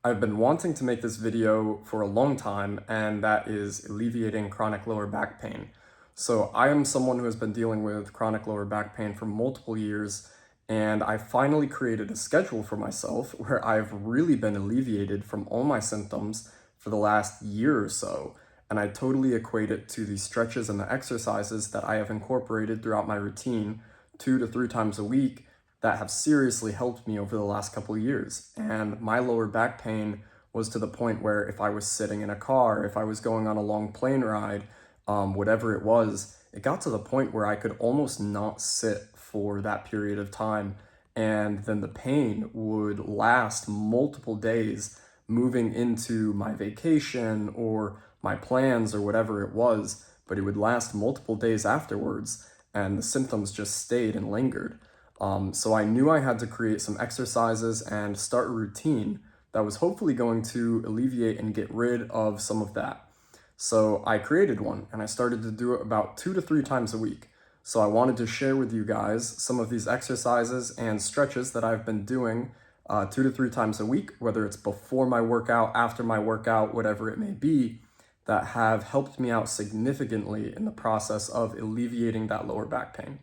I've been wanting to make this video for a long time, and that is alleviating chronic lower back pain. So I am someone who has been dealing with chronic lower back pain for multiple years, and I finally created a schedule for myself where I've really been alleviated from all my symptoms for the last year or so. And I totally equate it to the stretches and the exercises that I have incorporated throughout my routine 2 to 3 times a week that have seriously helped me over the last couple of years. And my lower back pain was to the point where if I was sitting in a car, if I was going on a long plane ride, whatever it was, it got to the point where I could almost not sit for that period of time. And then the pain would last multiple days moving into my vacation or my plans or whatever it was, but it would last multiple days afterwards, and the symptoms just stayed and lingered. So I knew I had to create some exercises and start a routine that was hopefully going to alleviate and get rid of some of that. So I created one and I started to do it about 2 to 3 times a week. So I wanted to share with you guys some of these exercises and stretches that I've been doing 2 to 3 times a week, whether it's before my workout, after my workout, whatever it may be, that have helped me out significantly in the process of alleviating that lower back pain.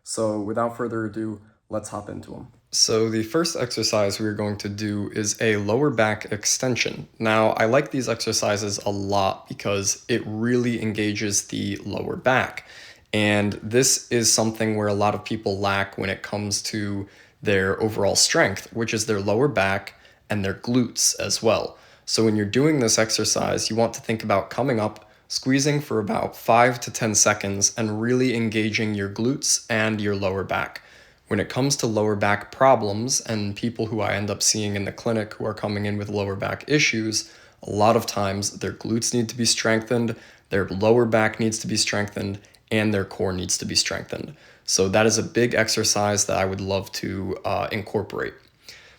So without further ado, let's hop into them. So the first exercise we're going to do is a lower back extension. Now, I like these exercises a lot because it really engages the lower back. And this is something where a lot of people lack when it comes to their overall strength, which is their lower back and their glutes as well. So when you're doing this exercise, you want to think about coming up, squeezing for about 5 to 10 seconds, and really engaging your glutes and your lower back. When it comes to lower back problems and people who I end up seeing in the clinic who are coming in with lower back issues, a lot of times their glutes need to be strengthened, their lower back needs to be strengthened, and their core needs to be strengthened. So that is a big exercise that I would love to incorporate.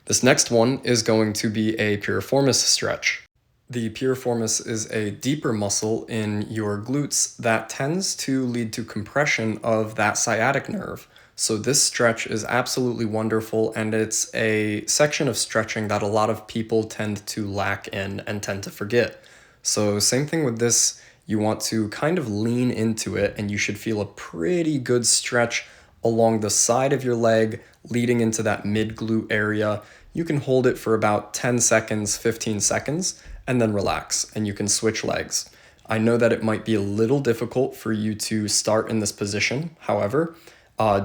This next one is going to be a piriformis stretch. The piriformis is a deeper muscle in your glutes that tends to lead to compression of that sciatic nerve. So this stretch is absolutely wonderful, and it's a section of stretching that a lot of people tend to lack in and tend to forget. So same thing with this, you want to kind of lean into it, and you should feel a pretty good stretch along the side of your leg leading into that mid glute area. You can hold it for about 10 seconds, 15 seconds, and then relax, and you can switch legs. I know that it might be a little difficult for you to start in this position. However,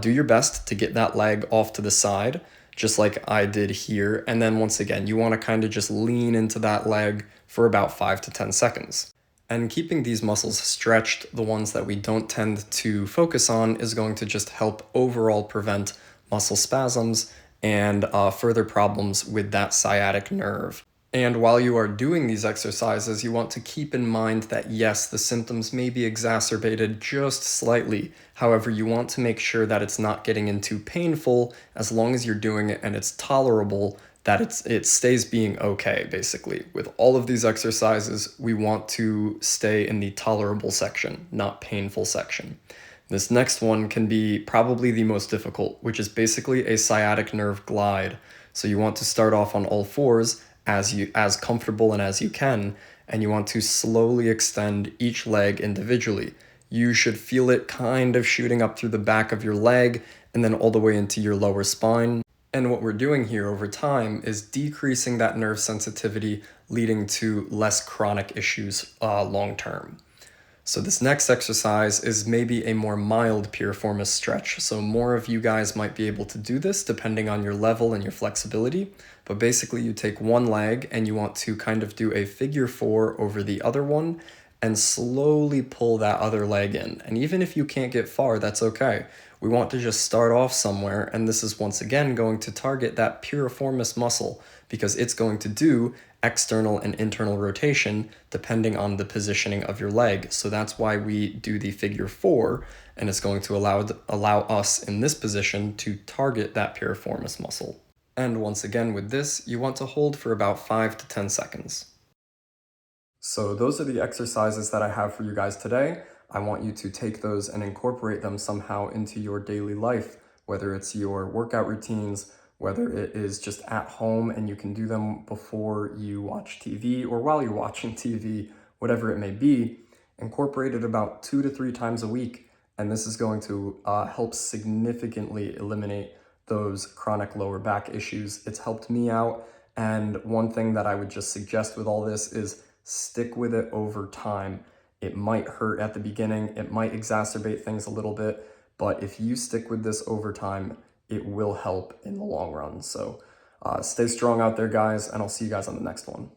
do your best to get that leg off to the side, just like I did here. And then once again, you want to kind of just lean into that leg for about 5 to 10 seconds. And keeping these muscles stretched, the ones that we don't tend to focus on, is going to just help overall prevent muscle spasms and further problems with that sciatic nerve. And while you are doing these exercises, you want to keep in mind that yes, the symptoms may be exacerbated just slightly. However, you want to make sure that it's not getting into painful as long as you're doing it and it's tolerable, that it stays being okay, basically. With all of these exercises, we want to stay in the tolerable section, not painful section. This next one can be probably the most difficult, which is basically a sciatic nerve glide. So you want to start off on all fours as comfortable and as you can, and you want to slowly extend each leg individually. You should feel it kind of shooting up through the back of your leg and then all the way into your lower spine. And what we're doing here over time is decreasing that nerve sensitivity, leading to less chronic issues long term. So this next exercise is maybe a more mild piriformis stretch. So more of you guys might be able to do this depending on your level and your flexibility. But basically you take one leg and you want to kind of do a figure 4 over the other one and slowly pull that other leg in. And even if you can't get far, that's okay. We want to just start off somewhere, and this is once again going to target that piriformis muscle because it's going to do external and internal rotation depending on the positioning of your leg. So that's why we do the figure 4, and it's going to allow us in this position to target that piriformis muscle. And once again with this, you want to hold for about 5 to 10 seconds. So those are the exercises that I have for you guys today. I want you to take those and incorporate them somehow into your daily life, whether it's your workout routines, whether it is just at home and you can do them before you watch TV or while you're watching TV, whatever it may be. Incorporate it about 2 to 3 times a week, and this is going to help significantly eliminate those chronic lower back issues. It's helped me out, and one thing that I would just suggest with all this is stick with it over time. It might hurt at the beginning, it might exacerbate things a little bit, but if you stick with this over time, it will help in the long run. So stay strong out there, guys, and I'll see you guys on the next one.